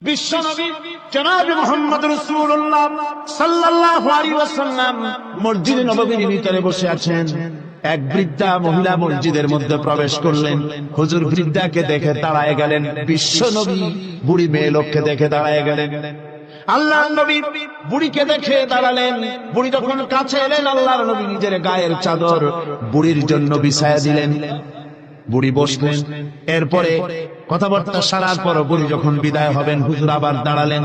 বিশ্বনবী জনাব মুহাম্মদ রাসূলুল্লাহ সাল্লাল্লাহু আলাইহি ওয়াসাল্লাম মসজিদে নববীর ভিতরে বসে আছেন। এক বৃদ্ধা মহিলা মসজিদের মধ্যে প্রবেশ করলেন। হুজুর বৃদ্ধাকে দেখে দাঁড়ায় গেলেন, বিশ্বনবী বুড়ি মেয়ে লোককে দেখে দাঁড়ায় গেলেন। আল্লাহর নবী বুড়িকে দেখে দাঁড়ালেন। বুড়ি যখন কাছে এলেন, আল্লাহর নবী নিজের গায়ের চাদর বুড়ির জন্য বিছায়া দিলেন। বুড়ি বসলেন। এরপরে কথাবার্তা সারার পর বুড়ি যখন বিদায় হবেন, হুজুর আবার দাঁড়ালেন।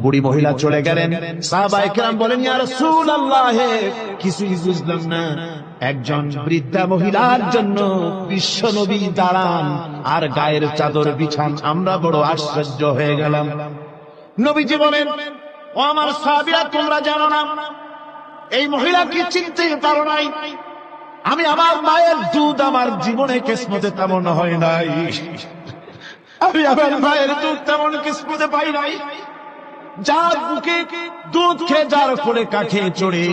বুড়ি মহিলা চলে গেলেন। সাহাবায়ে কেরাম বলেন, ইয়া রাসূলুল্লাহ, কিছুই বুঝলাম না, একজন বৃদ্ধা মহিলার জন্য বিশ্বনবী দাঁড়ান আর গায়ের চাদর বিছান, আমরা বড় আশ্চর্য হয়ে গেলাম। নবীজি বলেন, ও আমার সাহাবীরা, তোমরা জানো না এই মহিলাকে চিনতে পারো নাই? আমি আমার মায়ের দুধ আমার জীবনে কিসমতে তেমন হয় নাই, আমি আমার মায়ের দুধ তেমন কিসমতে পাই নাই। যার বুকে দুধ খেয়ে যার কোলে কাখে চড়ে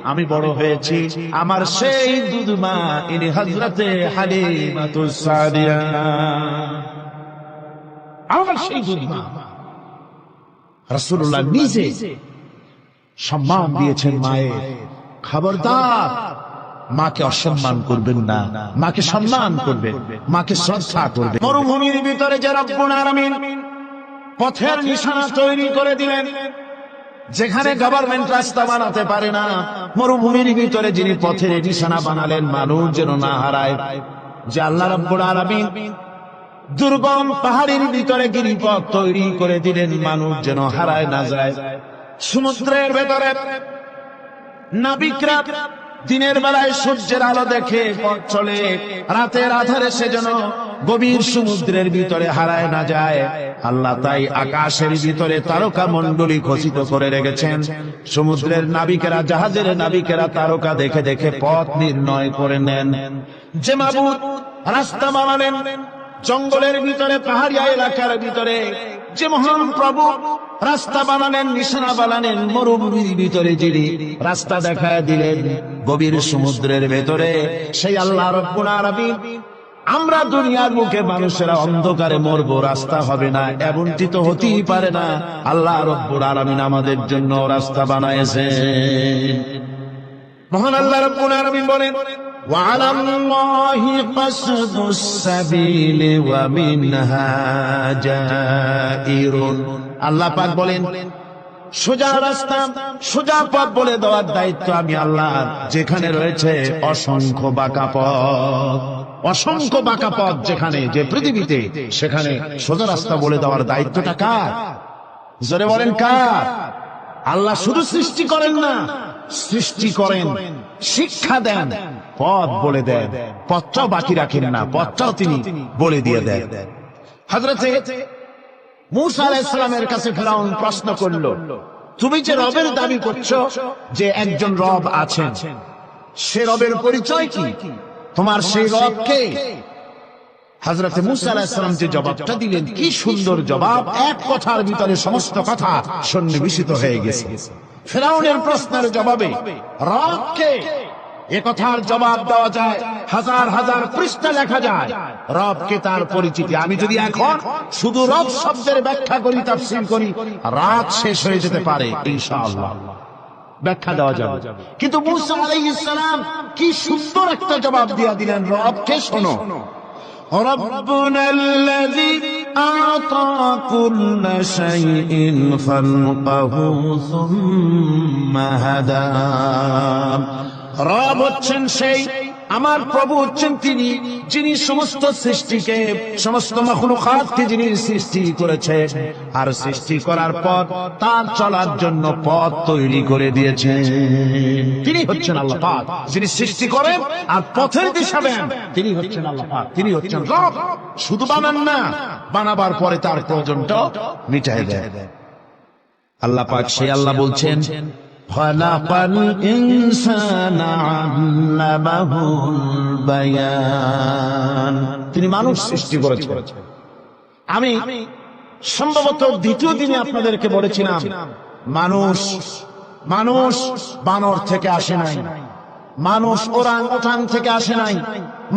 আমি বড় হয়েছি, আমার সেই দুধ মা ইনি হযরতে হালিমাতুস সাদিয়া, আমার সেই দুধ মা। রাসূলুল্লাহ নিজে সম্মান দিয়েছেন মায়ের। খবরদার, মাকে অসম্মান করবেন না, মাকে সম্মান করবেন, মাকে শ্রদ্ধা করবেন। মরুভূমির ভিতরে যে রব্বুল আলামিন পথের নিশানা তৈরি করে দিলেন, যেখানে গভর্নমেন্ট রাস্তা বানাতে পারে না, মরুভূমির ভিতরে যিনি পথের নিশানা বানালেন মানুষ যেন না হারায়, যে আল্লাহ রব্বুল আলামিন দুর্গম পাহাড়ের ভিতরে গিরিপথ তৈরি করে দিলেন মানুষ যেন হারায় না যায়। সমুদ্রের ভেতরে নাবিকরা দিনের বেলায় সূর্যের আলো দেখে পথ চলে, রাতের আধারে সে যেন গভীর সমুদ্রের ভিতরে হারায় না যায়। আল্লাহ তাই আকাশের ভিতরে তারকা মণ্ডলী খচিত করে রেখেছেন। সমুদ্রের নাবিকেরা, জাহাজের নাবিকেরা তারকা দেখে দেখে পথ নির্ণয় করে নেন। যে মাবুদ রাস্তা বানালেন জঙ্গলের ভিতরে, পাহাড়িয়া এলাকার ভিতরে, যে মহান প্রভু রাস্তা বানালেন, নিশানা বানালেন মরুভূমির ভিতরে, যিনি রাস্তা দেখায় দিলেন গভীর সমুদ্রের ভেতরে, সেই আল্লাহ রব্বুল আলামিন। আমরা দুনিয়ার মুখে মানুষেরা অন্ধকারে মরবো, রাস্তা হবে না, এমনটি তো হতেই পারে না। আল্লাহ রব্বুল আলামিন আমাদের জন্য রাস্তা বানায়েছেন। মহান আল্লাহ রব্বুল আলামিন বলেন, وعلى الله قصد السبيل ومنها جائر। আল্লাহ পাক বলেন, সোজা রাস্তা, সোজা পথ বলে দেওয়ার দায়িত্ব আমি আল্লাহর। যেখানে রয়েছে অসংখ্য বাঁকা পথ, অসংখ্য বাঁকা পথ যেখানে, যে পৃথিবীতে, সেখানে সোজা রাস্তা বলে দেওয়ার দায়িত্বটা কার? জোরে বলেন কার? আল্লাহ শুধু সৃষ্টি করেন না, সৃষ্টি করেন, শিক্ষা দেন, পথ বলে দেন, পথটাও বাকি রাখেন না, পথটাও তিনি বলে দিয়ে দেন। হযরতে মূসা আলাইহিস সালামের কাছে ফিরআউন প্রশ্ন করল, তুমি যে রবের দাবি করছো, যে একজন রব আছেন, সে রবের পরিচয় কি? তোমার সেই রব কে? হযরতে মূসা আলাইহিস সালাম যে জবাবটা দিলেন, কি সুন্দর জবাব! এক কথার ভিতরে সমস্ত কথা সন্নিবেশিত হয়ে গেছে। ফিরআউনের প্রশ্নের জবাবে রব কে, এ কথার জবাব দেওয়া যায়, হাজার হাজার পৃষ্ঠা লেখা যায়। রবকে, তার পরিচিতি। আমি যদি এখন শুধু রব শব্দের ব্যাখ্যা করি, তাফসীর করি, রাত শেষ হয়ে যেতে পারে, ইনশাআল্লাহ ব্যাখ্যা দেওয়া যাবে। কিন্তু মূসা আলাইহিস সালাম কি সুন্দর একটা জবাব দিয়ে দিলেন, রবকে শোনো। ربنا الذي أعطى كل شيء خلقه ثم هدى। রব হচ্ছেন সেই, আমার প্রভু হচ্ছেন তিনি, যিনি সমস্ত সৃষ্টিকে, সমস্ত মাখলুকাতকে যিনি সৃষ্টি করেছেন, আর সৃষ্টি করার পর তার চলার জন্য পথ তৈরি করে দিয়েছেন। তিনি হচ্ছেন আল্লাহ পাক, যিনি সৃষ্টি করেন আর পথের দিশা দেন। তিনি হচ্ছেন আল্লাহ পাক, তিনি হচ্ছেন রব। শুধু বানান না, বানাবার পরে তার প্রয়োজনটা মিটায় দেয়। আল্লাহ পাক সেই আল্লাহ বলছেন, খালাকাল ইনসানা আল্লামাহুল বায়ান। তিনি মানুষ সৃষ্টি করেছেন। আমি সম্ভবত দ্বিতীয় দিনে আপনাদেরকে বলেছিলাম, মানুষ বানর থেকে আসে নাই, মানুষ ওরাং ওটাং থেকে আসে নাই,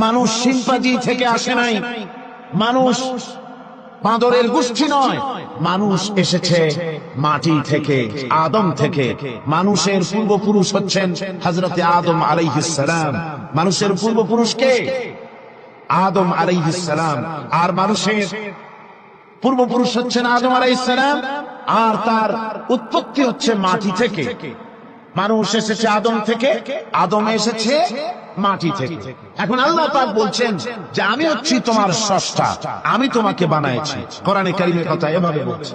মানুষ শিম্পাঞ্জি থেকে আসে নাই, মানুষ বাঁদরের গোষ্ঠী নয়, মানুষ এসেছে মাটি থেকে, আদম থেকে। মানুষের পূর্বপুরুষ হচ্ছেন হযরতে আদম আলাইহিস সালাম। মানুষের পূর্বপুরুষ কে? আদম আলাইহিস সালাম। আর মানুষের পূর্বপুরুষ হচ্ছেন আদম আলাইহিস সালাম, আর তার উৎপত্তি হচ্ছে মাটি থেকে। মানুষ এসেছে আদম থেকে, আদম এসেছে মাটি থেকে। এখন আল্লাহ পাক বলছেন যে আমি হচ্ছি তোমার স্রষ্টা, আমি তোমাকে বানাইছি। কোরআনে কারীমের কথা এভাবে বলছে,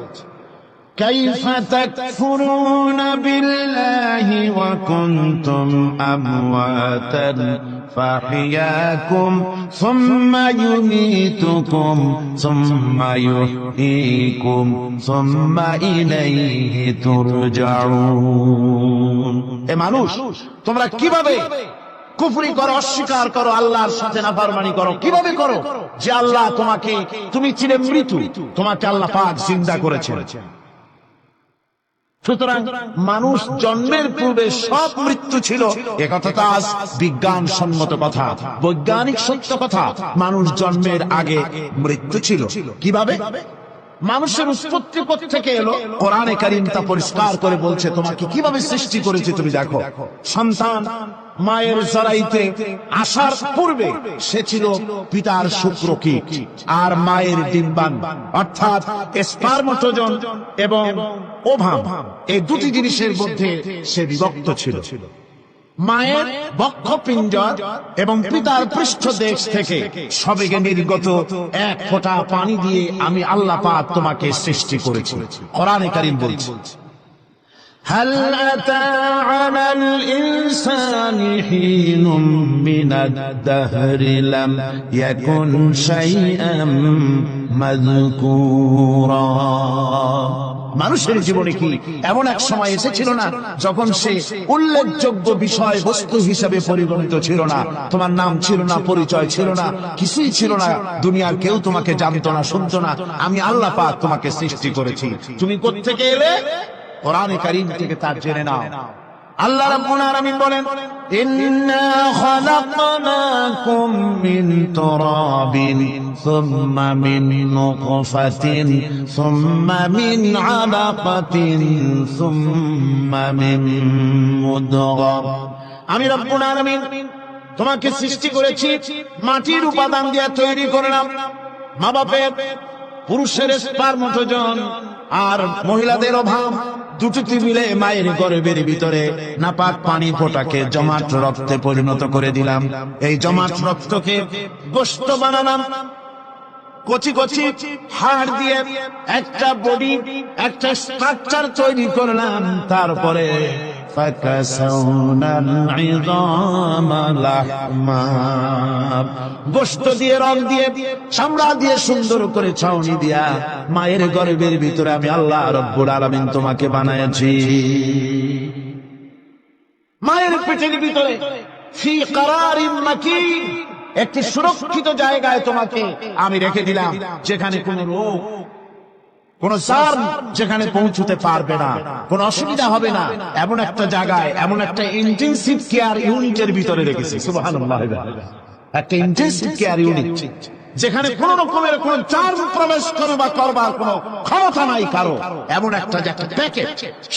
কাইফা তাকফুরুনা বিল্লাহি ওয়া কুনতুম আমওয়াতান ফাহিয়াকুম সুম্মা ইউমীতুকুম সুম্মা ইউহয়ীকুম সুম্মা ইলাইহি তুরজাউন। এ মানুষ, তোমরা কিভাবে কুফরি করো, অস্বীকার করো, আল্লাহর সাথে নাফরমানি করো? কিভাবে করো? যে আল্লাহ তোমাকে, তুমি ছিলে মৃত, তোমাকে আল্লাহ পাক জিন্দা করেছেন। সুতরাং মানুষ জন্মের পূর্বে সব মৃত্যু ছিল, একথা তো আজ বিজ্ঞান সম্মত কথা, বৈজ্ঞানিক সত্য কথা। মানুষ জন্মের আগে মৃত্যু ছিল। কিভাবে? মানুষের উৎপত্তি কোত্থেকে এলো? কোরআনে কারীম তা পরিষ্কার করে বলছে। তোমাকে কিভাবে সৃষ্টি করেছে তুমি দেখো। সন্তান মায়ের জরায়ুতে আসার পূর্বে সে ছিল পিতার শুক্রকীট আর মায়ের ডিম্বাণু, অর্থাৎ স্পার্মটোজন এবং ওভাম। এই দুটি জিনিসের মধ্যে সে বিভক্ত ছিল। মায়ের বক্ষপিঞ্জর এবং পিতার পৃষ্ঠদেশ থেকে সবেগে নির্গত এক ফোঁটা পানি দিয়ে আমি আল্লাহ পাক তোমাকে সৃষ্টি করেছি। কোরআনে কারীম বলছে, হাল আতা আলাল ইনসানি হিনুম মিনাদ দাহরি লাম ইয়াকুন শাইআম মাযকুরা। মানুষের জীবনে কি এমন এক সময় এসেছিল না যখন সে উল্লেখযোগ্য বিষয় বস্তু হিসেবে পরিগণিত ছিল না? তোমার নাম ছিল না, পরিচয় ছিল না, কিছুই ছিল না, দুনিয়ার কেউ তোমাকে জানতো না, শুনতো না। আমি আল্লাহ পাক তোমাকে সৃষ্টি করেছি। তুমি কোত্থেকে এলে? কোরআনে কারীম থেকে তা জেনে নাও। আল্লাহ রাব্বুল আলামিন বলেন, ইন্না খালাকনাকুম মিন তুরাবিন সুম্মা মিন নুতফাতিন সুম্মা মিন আলাকাতিন সুম্মা মিন মুদগাহ। আমি রাব্বুল আলামিন তোমাকে সৃষ্টি করেছি, মাটির উপাদান দিয়ে তৈরি করলাম। মা বাপের, পুরুষের স্পার্মটোজন আর মহিলাদের ওভাম দুটি মিলে মায়ের গর্ভের ভিতরে নাপাক পানি ফোঁটাকে জমাট রক্তে পরিণত করে দিলাম। এই জমাট রক্তকে গোশত বানালাম, কচি কচি হাড় দিয়ে একটা বডি, একটা স্ট্রাকচার তৈরি করলাম। তারপরে গোশত দিয়ে, রং দিয়ে, চামড়া দিয়ে সুন্দর করে ছাউনি দিয়া মায়ের গর্ভের ভিতরে আমি আল্লাহ রব্বুল আলামিন তোমাকে বানাইছি। মায়ের পেটের ভিতরে ফি কারারিন মাকিন, একটি সুরক্ষিত জায়গায় তোমাকে আমি রেখে দিলাম, যেখানে কোনো রোগ, কোন জার্ম যেখানে পৌঁছতে পারবে না, কোন অসুবিধা হবে না। এমন একটা জায়গায়, এমন একটা ইন্টেনসিভ কেয়ার ইউনিটের ভিতরে রেখেছি। সুবহানাল্লাহ। একটা ইন্টেনসিভ কেয়ার ইউনিট যেখানে কোন রকমের কোন জার্ম প্রবেশ করে বা করবার কোন ক্ষমতা নাই কারো। এমন একটা প্যাকেট,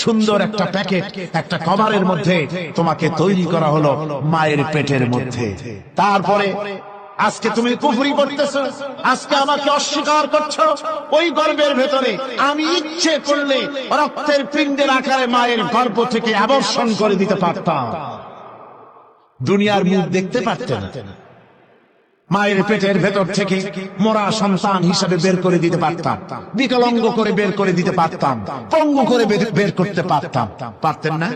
সুন্দর একটা প্যাকেট, একটা কভারের মধ্যে তোমাকে তৈরি করা হলো মায়ের পেটের মধ্যে। তারপরে আজকে তুমি কুফরি করতেছো, আজকে আমাকে অস্বীকার করছো। ওই গর্ভের ভেতরে আমি ইচ্ছে করলে রক্তের পিণ্ডের আকারে মায়ের গর্ভ থেকে আবর্ষণ করে দিতে পারতাম, দুনিয়ার মুখ দেখতে পারতেন না। মায়ের পেটের ভেতর থেকে মরা সন্তান হিসাবে বের করে দিতে পারতাম, বিকলাঙ্গ করে বের করে দিতে পারতাম, পঙ্গু করে বের করতে পারতাম। পারতেন না?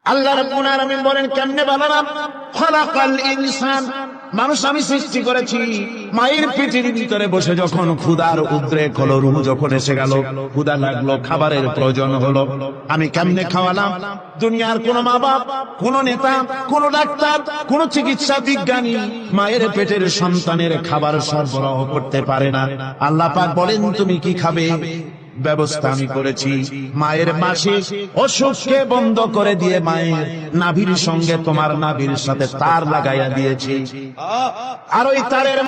আল্লাহ রাব্বুল আলামিন বলেন, কেমনে বানালাম? খালাকাল ইনসান, মানুষ আমি সৃষ্টি করেছি মায়ের পেটের ভিতরে বসে। যখন ক্ষুধার উদ্রেক হলো, রুহ যখন এসে গেল, ক্ষুধা লাগলো, খাবারের প্রয়োজন হলো, আমি কেমনে খাওয়ালাম? দুনিয়ার কোন মা বাপ, কোন নেতা, কোন ডাক্তার, কোন চিকিৎসা বিজ্ঞানী মায়ের পেটের সন্তানের খাবার সরবরাহ করতে পারে না। আল্লাহ পাক বলেন, তুমি কি খাবে? ব্যবস্থা আমি করেছি। মায়ের মাসিক অসুখকে বন্ধ করে দিয়ে মায়ের নাভির সঙ্গে তোমার নাভির সাথে তার লাগাইয়া দিয়েছি, আর ওই তারের